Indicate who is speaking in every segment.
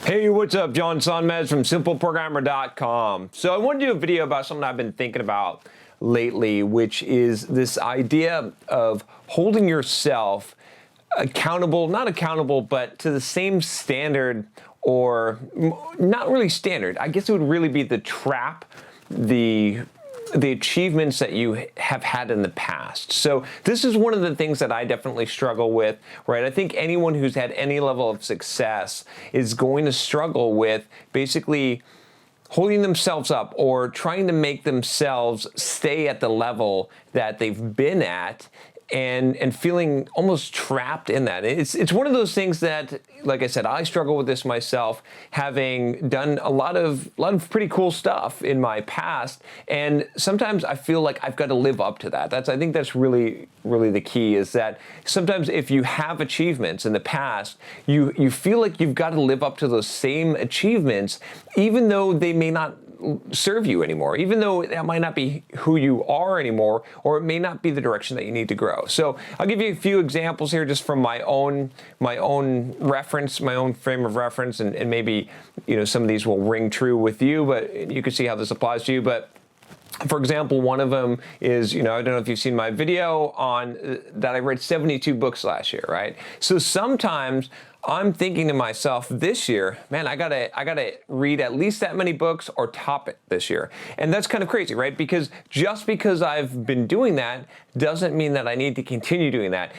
Speaker 1: Hey, what's up? John Sonmez from SimpleProgrammer.com. So I want to do a video about something I've been thinking about lately, which is this idea of holding yourself accountable, not accountable, but to the same standard, or not really standard. I guess it would really be the trap, the achievements that you have had in the past. So this is one of the things that I definitely struggle with, right? I think anyone who's had any level of success is going to struggle with basically holding themselves up or trying to make themselves stay at the level that they've been at, and feeling almost trapped in that. It's one of those things that, like I said, I struggle with this myself, having done a lot of pretty cool stuff in my past, and sometimes I feel like I've got to live up to that. I think that's really the key, is that sometimes if you have achievements in the past, you feel like you've got to live up to those same achievements, even though they may not serve you anymore, even though that might not be who you are anymore, or it may not be the direction that you need to grow. So I'll give you a few examples here just from my own reference, my own frame of reference, and maybe some of these will ring true with you, but you can see how this applies to you. But for example, one of them is, I don't know if you've seen my video on that I read 72 books last year, right? So sometimes I'm thinking to myself this year, man, I gotta read at least that many books or top it this year. And that's kind of crazy, right? Because just because I've been doing that doesn't mean that I need to continue doing that.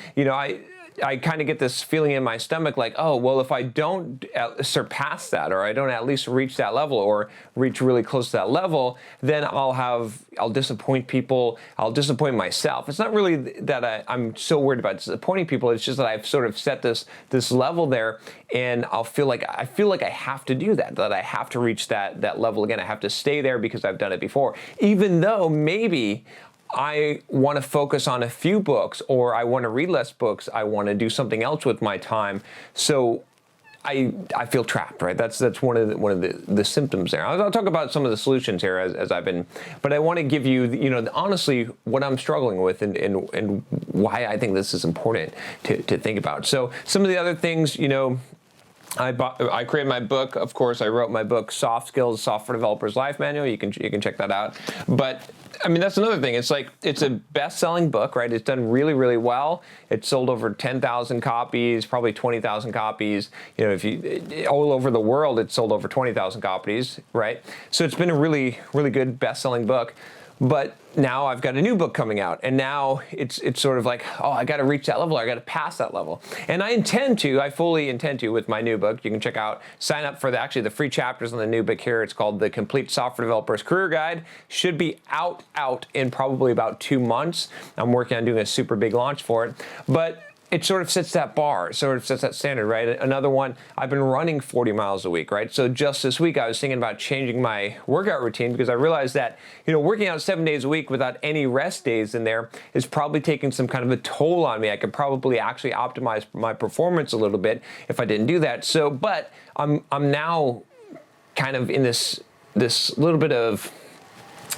Speaker 1: I kind of get this feeling in my stomach like, oh, well, if I don't surpass that, or I don't at least reach that level, or reach really close to that level, then I'll disappoint people, I'll disappoint myself. It's not really that I'm so worried about disappointing people, it's just that I've sort of set this level there, and I feel like I have to do that I have to reach that level again. I have to stay there because I've done it before, even though maybe I want to focus on a few books, or I want to read less books, I want to do something else with my time. So I feel trapped, right? That's one of the symptoms there. I'll talk about some of the solutions here as I've been, but I want to give you, honestly, what I'm struggling with, and why I think this is important to think about. So some of the other things, I created my book. Of course, I wrote my book, Soft Skills, Software Developer's Life Manual. You can check that out. But I mean, that's another thing. It's like, it's a best-selling book, right? It's done really, really well. It's sold over 10,000 copies, probably 20,000 copies. All over the world, it's sold over 20,000 copies, right? So it's been a really, really good best-selling book. But now I've got a new book coming out, and now it's sort of like, oh, I got to reach that level, or I got to pass that level. And I fully intend to with my new book. You can sign up for the free chapters on the new book here. It's called The Complete Software Developer's Career Guide. Should be out in probably about 2 months. I'm working on doing a super big launch for it. But it sort of sets that bar, sort of sets that standard, right? Another one, I've been running 40 miles a week, right? So just this week, I was thinking about changing my workout routine, because I realized that, working out 7 days a week without any rest days in there is probably taking some kind of a toll on me. I could probably actually optimize my performance a little bit if I didn't do that. So, but I'm now kind of in this little bit of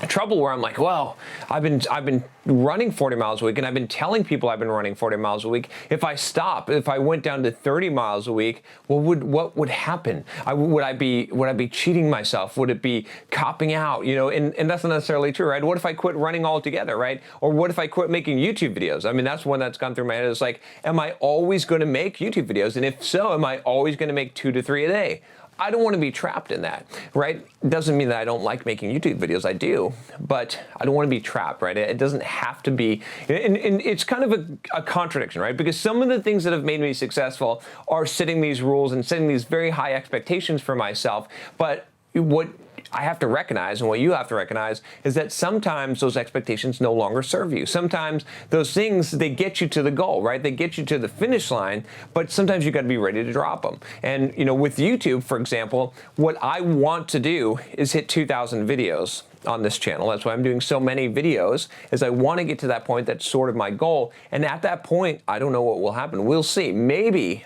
Speaker 1: trouble where I'm like, well, I've been running 40 miles a week, and I've been telling people I've been running 40 miles a week. If I went down to 30 miles a week, what would happen? Would I be cheating myself? Would it be copping out? And that's not necessarily true, right? What if I quit running altogether, right? Or what if I quit making YouTube videos? I mean, that's one that's gone through my head. It's like, am I always going to make YouTube videos? And if so, am I always going to make 2 to 3 a day? I don't want to be trapped in that, right? Doesn't mean that I don't like making YouTube videos. I do, but I don't want to be trapped, right? It doesn't have to be, and it's kind of a contradiction, right? Because some of the things that have made me successful are setting these rules and setting these very high expectations for myself. But what I have to recognize, and what you have to recognize, is that sometimes those expectations no longer serve you. Sometimes those things, they get you to the goal, right? They get you to the finish line, but sometimes you got to be ready to drop them. And with YouTube, for example, what I want to do is hit 2,000 videos on this channel. That's why I'm doing so many videos, is I want to get to that point. That's sort of my goal. And at that point, I don't know what will happen. We'll see. Maybe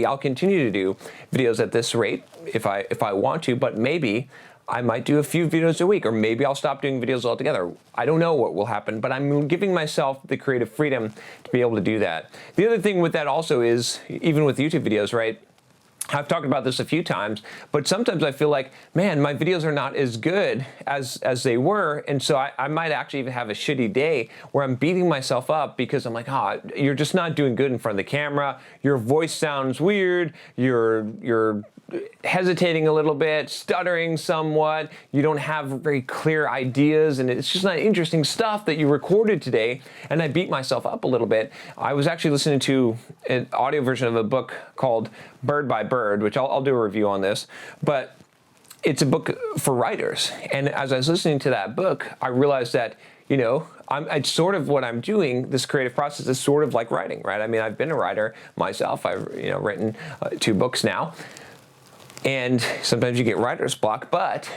Speaker 1: I'll continue to do videos at this rate if I want to, but maybe I might do a few videos a week, or maybe I'll stop doing videos altogether. I don't know what will happen, but I'm giving myself the creative freedom to be able to do that. The other thing with that also is, even with YouTube videos, right? I've talked about this a few times, but sometimes I feel like, man, my videos are not as good as they were. And so I might actually even have a shitty day where I'm beating myself up because I'm like, you're just not doing good in front of the camera. Your voice sounds weird. You're hesitating a little bit, stuttering somewhat. You don't have very clear ideas, and it's just not interesting stuff that you recorded today. And I beat myself up a little bit. I was actually listening to an audio version of a book called Bird by Bird, which I'll do a review on this, but it's a book for writers. And as I was listening to that book, I realized that, it's sort of what I'm doing, this creative process is sort of like writing, right? I mean, I've been a writer myself. I've, written 2 books now. And sometimes you get writer's block, but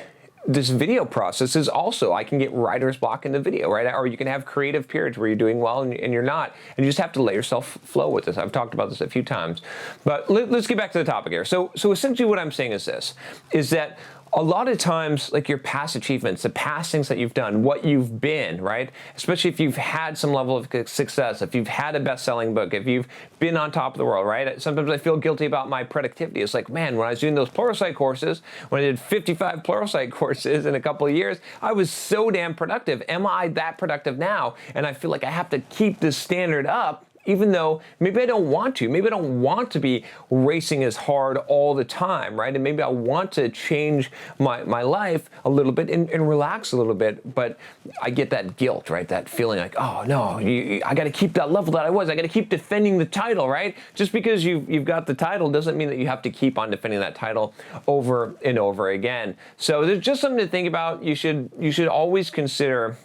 Speaker 1: this video process is also, I can get writer's block in the video, right? Or you can have creative periods where you're doing well and you're not. And you just have to let yourself flow with this. I've talked about this a few times. But let's get back to the topic here. So essentially what I'm saying is this, is that a lot of times, like your past achievements, the past things that you've done, what you've been, right? Especially if you've had some level of success, if you've had a best-selling book, if you've been on top of the world, right? Sometimes I feel guilty about my productivity. It's like, man, when I was doing those Pluralsight courses, when I did 55 Pluralsight courses in a couple of years, I was so damn productive. Am I that productive now? And I feel like I have to keep this standard up, even though maybe I don't want to. Maybe I don't want to be racing as hard all the time, right? And maybe I want to change my life a little bit and relax a little bit, but I get that guilt, right? That feeling like, oh no, I gotta keep that level that I was. I gotta keep defending the title, right? Just because you've got the title doesn't mean that you have to keep on defending that title over and over again. So there's just something to think about. You should always consider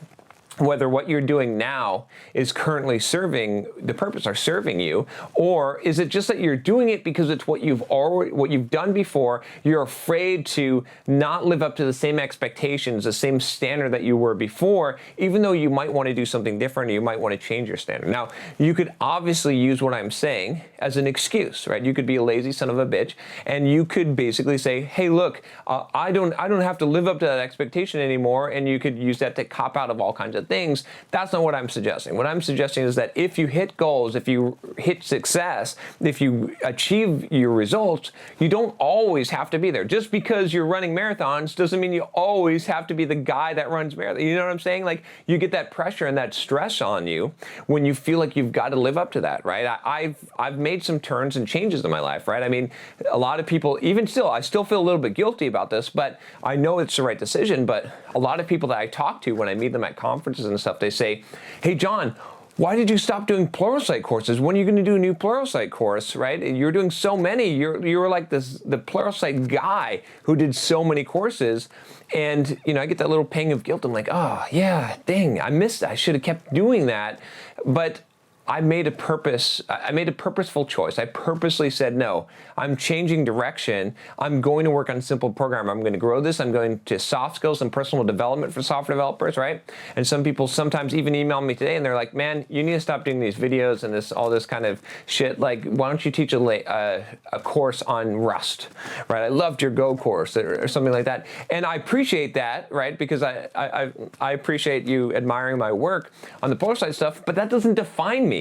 Speaker 1: whether what you're doing now is currently serving the purpose or serving you, or is it just that you're doing it because it's what you've done before. You're afraid to not live up to the same expectations, the same standard that you were before, even though you might want to do something different or you might want to change your standard. Now, you could obviously use what I'm saying as an excuse, right? You could be a lazy son of a bitch, and you could basically say, hey, look, I don't have to live up to that expectation anymore, and you could use that to cop out of all kinds of things. That's not what I'm suggesting. What I'm suggesting is that if you hit goals, if you hit success, if you achieve your results, you don't always have to be there. Just because you're running marathons doesn't mean you always have to be the guy that runs marathons. You know what I'm saying? Like, you get that pressure and that stress on you when you feel like you've got to live up to that, right? I've made some turns and changes in my life, right? I mean, a lot of people, even still, I still feel a little bit guilty about this, but I know it's the right decision. But a lot of people that I talk to when I meet them at conferences and stuff, they say, hey, John, why did you stop doing Pluralsight courses? When are you going to do a new Pluralsight course, right? You're doing so many. You're like the Pluralsight guy who did so many courses. And, I get that little pang of guilt. I'm like, oh, yeah, dang, I missed that. I should have kept doing that. But I made a purposeful choice. I purposely said, no, I'm changing direction. I'm going to work on Simple Programmer. I'm going to grow this. I'm going to soft skills and personal development for software developers, right? And some people sometimes even email me today and they're like, man, you need to stop doing these videos and all this kind of shit. Like, why don't you teach a course on Rust, right? I loved your Go course or something like that. And I appreciate that, right? Because I appreciate you admiring my work on the Pluralsight stuff, but that doesn't define me.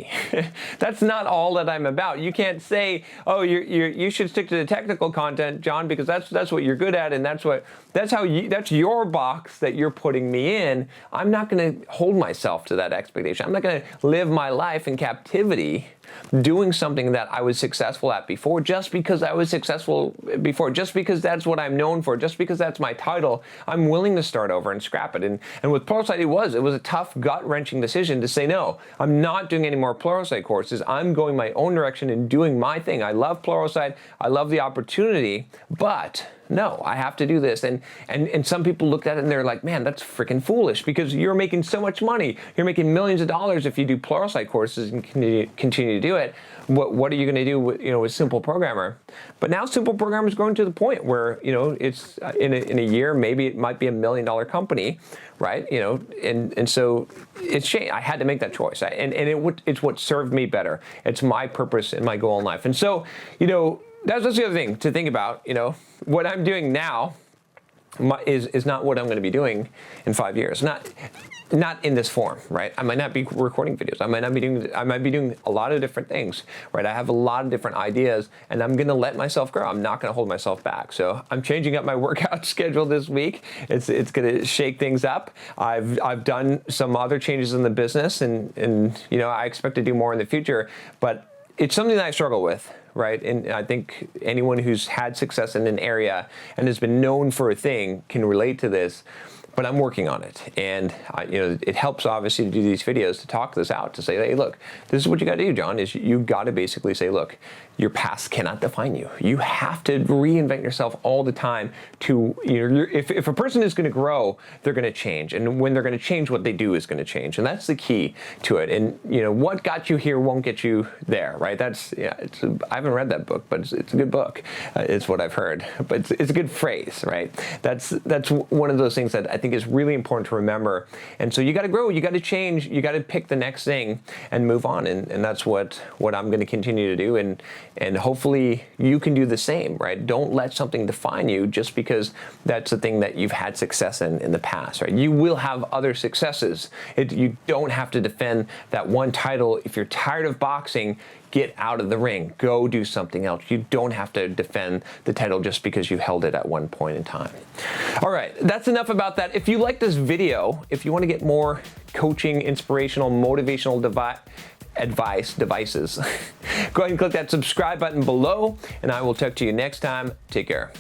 Speaker 1: That's not all that I'm about. You can't say, oh, you should stick to the technical content, John, because that's what you're good at, and that's your box that you're putting me in. I'm not going to hold myself to that expectation. I'm not going to live my life in captivity doing something that I was successful at before, just because I was successful before, just because that's what I'm known for, just because that's my title. I'm willing to start over and scrap it. And with Pluralsight, it was a tough, gut-wrenching decision to say, no, I'm not doing any more Pluralsight courses. I'm going my own direction and doing my thing. I love Pluralsight. I love the opportunity, but no, I have to do this. And some people looked at it and they're like, man, that's freaking foolish, because you're making so much money. You're making millions of dollars if you do Pluralsight courses and continue to do it. What are you going to do with Simple Programmer? But now Simple Programmer is growing to the point where, it's in a year, maybe it might be $1 million company, right? And so it's changed. I had to make that choice. It's what served me better. It's my purpose and my goal in life. And so, that's the other thing to think about. What I'm doing now is not what I'm going to be doing in 5 years. Not in this form, right? I might not be recording videos. I might be doing a lot of different things, right? I have a lot of different ideas, and I'm gonna let myself grow. I'm not gonna hold myself back. So I'm changing up my workout schedule this week. It's gonna shake things up. I've done some other changes in the business, and you know, I expect to do more in the future, but it's something that I struggle with, right? And I think anyone who's had success in an area and has been known for a thing can relate to this. But I'm working on it, and you know, it helps obviously to do these videos, to talk this out, to say, hey, look, this is what you got to do, John. Is you got to basically say, look, your past cannot define you. You have to reinvent yourself all the time. To, you know, if a person is going to grow, they're going to change, and when they're going to change, what they do is going to change, and that's the key to it. And you know, what got you here won't get you there, right? That's I haven't read that book, but it's a good book. It's what I've heard, but it's a good phrase, right? That's one of those things that I think is really important to remember. And so you got to grow, you got to change, you got to pick the next thing and move on. And that's what I'm going to continue to do. And hopefully you can do the same, right? Don't let something define you just because that's the thing that you've had success in the past, right? You will have other successes. You don't have to defend that one title. If you're tired of boxing, get out of the ring. Go do something else. You don't have to defend the title just because you held it at one point in time. All right, that's enough about that. If you like this video, if you want to get more coaching, inspirational, motivational devices, go ahead and click that subscribe button below, and I will talk to you next time. Take care.